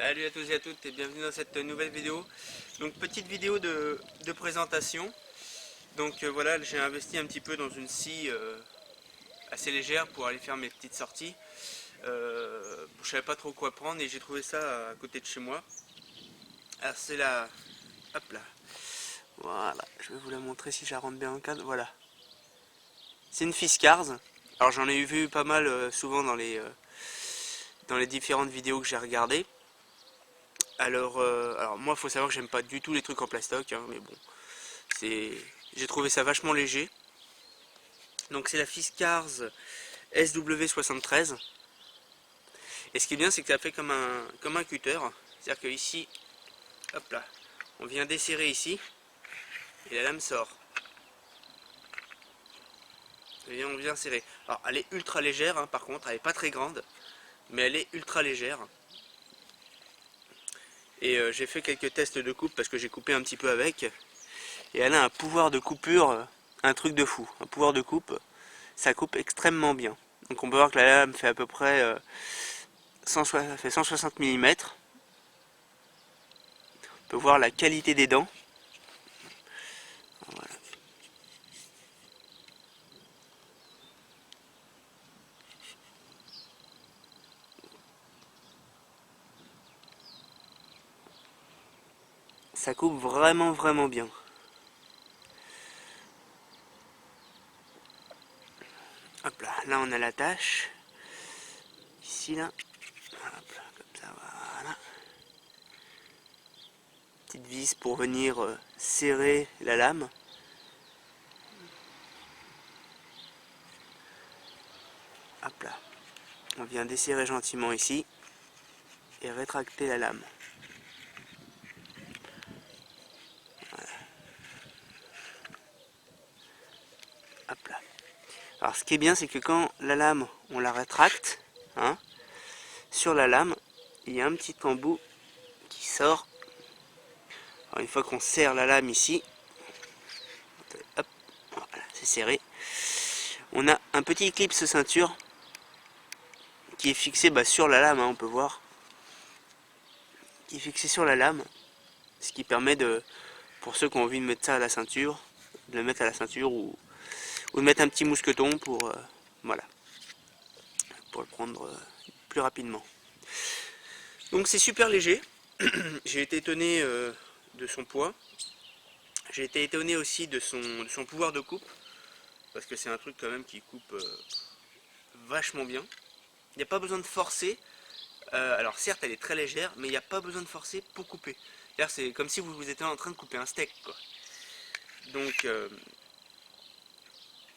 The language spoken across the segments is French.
Salut à tous et à toutes et bienvenue dans cette nouvelle vidéo. Donc petite vidéo de présentation. Donc voilà, j'ai investi un petit peu dans une scie assez légère pour aller faire mes petites sorties. Je savais pas trop quoi prendre et j'ai trouvé ça à côté de chez moi. Alors c'est la... Hop là. Voilà, je vais vous la montrer si je la rentre bien en cadre. Voilà. C'est une Fiskars. Alors j'en ai vu pas mal souvent dans les différentes vidéos que j'ai regardées. Alors moi, faut savoir que j'aime pas du tout les trucs en plastoc, hein, mais bon, j'ai trouvé ça vachement léger. Donc c'est la Fiskars SW73. Et ce qui est bien, c'est que ça fait comme un cutter. C'est-à-dire que ici, hop là, on vient desserrer ici, et la lame sort. Et on vient serrer. Alors elle est ultra légère, hein, par contre, elle est pas très grande, mais elle est ultra légère. Et j'ai fait quelques tests de coupe parce que j'ai coupé un petit peu avec. Et elle a un pouvoir de coupure, un truc de fou. Un pouvoir de coupe, ça coupe extrêmement bien. Donc on peut voir que la lame fait à peu près 160 mm. On peut voir la qualité des dents. Voilà. Ça coupe vraiment bien. Hop là, là on a la tâche. Ici là. Hop là, comme ça, voilà. Petite vis pour venir serrer la lame. Hop là. On vient desserrer gentiment ici et rétracter la lame. Voilà. Hop là. Alors ce qui est bien, c'est que quand la lame, on la rétracte, hein, sur la lame, il y a un petit embout qui sort. Alors, une fois qu'on serre la lame ici, hop, voilà, c'est serré. On a un petit clip ceinture qui est fixé sur la lame, hein, on peut voir, qui est fixé sur la lame, ce qui permet de, pour ceux qui ont envie de mettre ça à la ceinture, de le mettre à la ceinture ou de mettre un petit mousqueton pour, voilà, pour le prendre plus rapidement. Donc c'est super léger. J'ai été étonné de son poids. J'ai été étonné aussi de son pouvoir de coupe. Parce que c'est un truc quand même qui coupe vachement bien. Il n'y a pas besoin de forcer. Alors certes elle est très légère, mais il n'y a pas besoin de forcer pour couper. C'est comme si vous étiez en train de couper un steak, quoi. Donc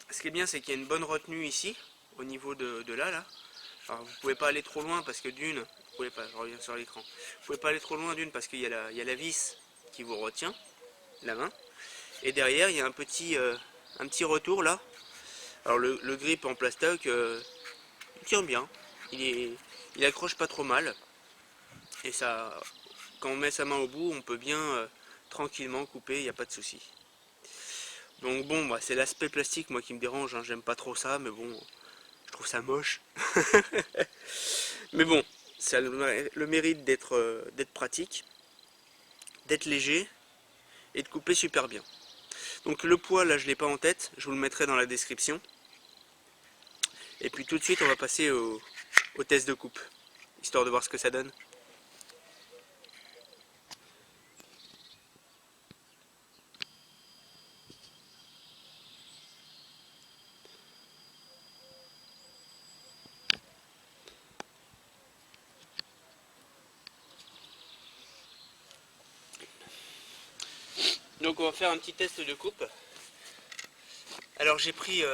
ce qui est bien, c'est qu'il y a une bonne retenue ici, au niveau de là. Alors vous pouvez pas aller trop loin parce que d'une, vous pouvez pas, je reviens sur l'écran, vous pouvez pas aller trop loin d'une parce qu'il y a la vis qui vous retient la main. Et derrière il y a un petit retour là. Alors le grip en plastoc, il tient bien, il accroche pas trop mal. Et ça, quand on met sa main au bout, on peut bien tranquillement couper, il n'y a pas de souci. Donc bon, c'est l'aspect plastique moi qui me dérange, hein. J'aime pas trop ça, mais bon, je trouve ça moche. Mais bon, ça a le mérite d'être pratique, d'être léger et de couper super bien. Donc le poids là je l'ai pas en tête, je vous le mettrai dans la description. Et puis tout de suite on va passer au test de coupe, histoire de voir ce que ça donne. Donc on va faire un petit test de coupe. Alors j'ai pris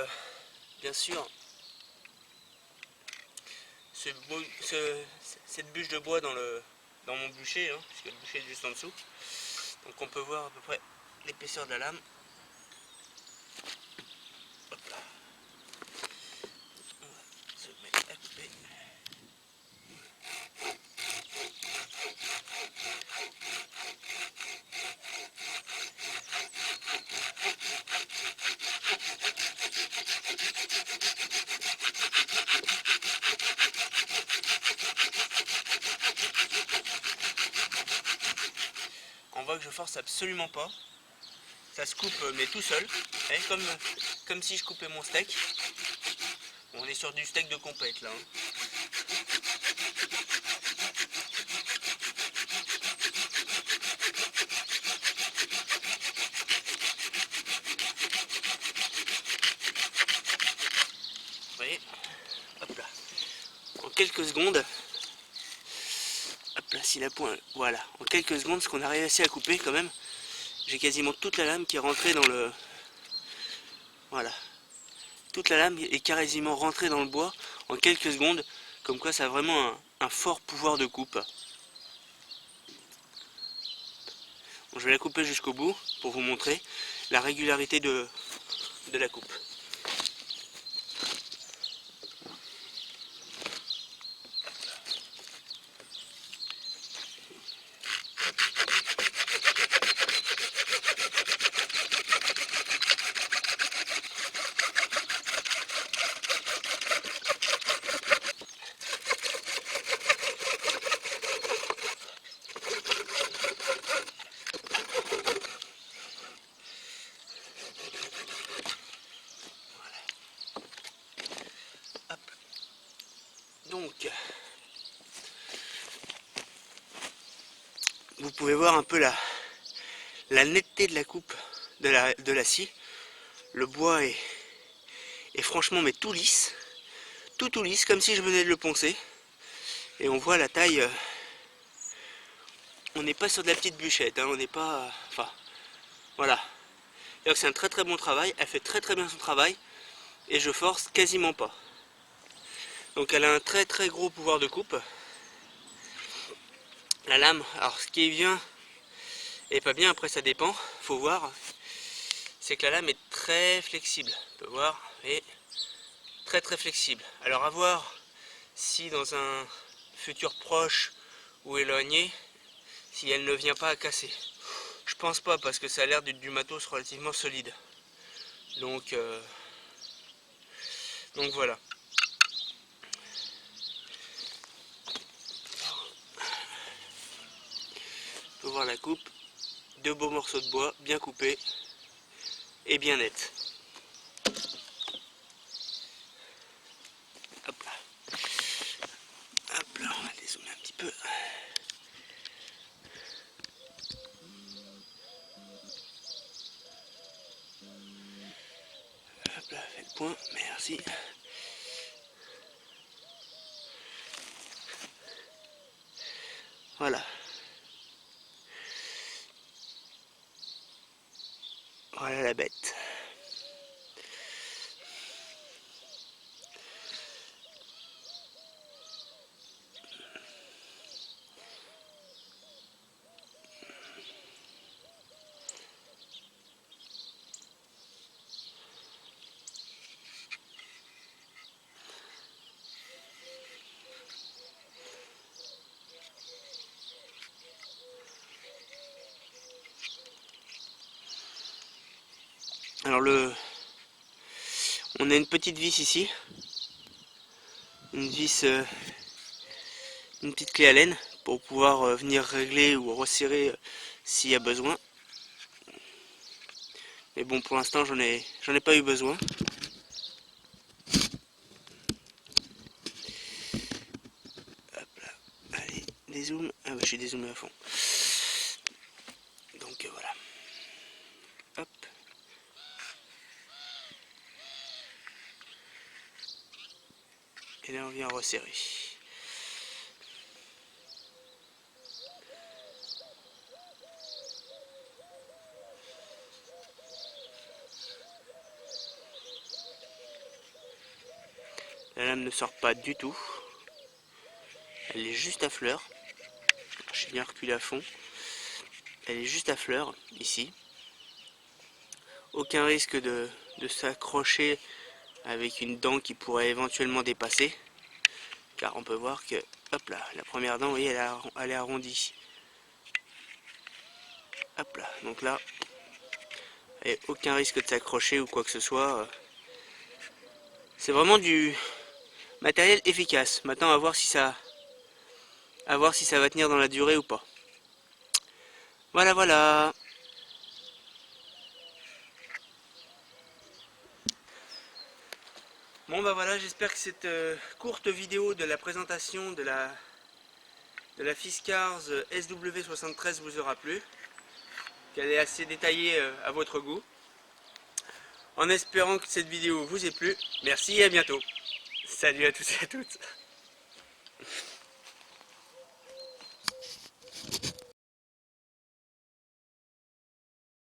bien sûr cette bûche de bois dans mon bûcher, hein, puisque le bûcher est juste en dessous. Donc on peut voir à peu près l'épaisseur de la lame. Hop là. On va se mettre à couper. voit que je force absolument pas. Ça se coupe mais tout seul, et comme si je coupais mon steak. On est sur du steak de compète là. Vous voyez, hop là. En quelques secondes, hop là, si la pointe, voilà. En quelques secondes, ce qu'on a réussi à couper quand même, j'ai quasiment toute la lame qui est rentrée dans le... Voilà. Toute la lame est quasiment rentrée dans le bois en quelques secondes, comme quoi ça a vraiment un fort pouvoir de coupe. Bon, je vais la couper jusqu'au bout pour vous montrer la régularité de la coupe. Donc, vous pouvez voir un peu la netteté de la coupe de la scie. Le bois est franchement mais tout lisse, tout lisse, comme si je venais de le poncer. Et on voit la taille, on n'est pas sur de la petite bûchette, hein, on n'est pas... Enfin, voilà. C'est un très bon travail, elle fait très bien son travail, et je force quasiment pas. Donc elle a un très gros pouvoir de coupe. La lame, alors ce qui est bien et pas bien, après ça dépend, faut voir, c'est que la lame est très flexible. On peut voir, et très flexible. Alors à voir si dans un futur proche ou éloigné, si elle ne vient pas à casser. Je pense pas, parce que ça a l'air du matos relativement solide. Donc voilà. On peut voir la coupe, deux beaux morceaux de bois bien coupés et bien nets. Hop là. Hop là, on va dézoomer un petit peu. Hop là, fait le point, merci. Voilà. Voilà la bête. Alors on a une petite vis ici, une vis, une petite clé Allen pour pouvoir venir régler ou resserrer s'il y a besoin. Mais bon, pour l'instant j'en ai pas eu besoin. Hop là, allez, dézoom. Ah bah je suis dézoomé à fond. Donc voilà. Hop. Et là on vient resserrer. La lame ne sort pas du tout. Elle est juste à fleur. Je suis bien reculé à fond. Elle est juste à fleur, ici. Aucun risque de s'accrocher avec une dent qui pourrait éventuellement dépasser. Car on peut voir que, hop là, la première dent, vous voyez, elle est arrondie. Hop là, donc là, et aucun risque de s'accrocher ou quoi que ce soit. C'est vraiment du matériel efficace. Maintenant, à voir si ça va tenir dans la durée ou pas. Voilà, voilà. Bon bah voilà, j'espère que cette courte vidéo de la présentation de la Fiskars SW73 vous aura plu, qu'elle est assez détaillée à votre goût. En espérant que cette vidéo vous ait plu, merci et à bientôt. Salut à tous et à toutes.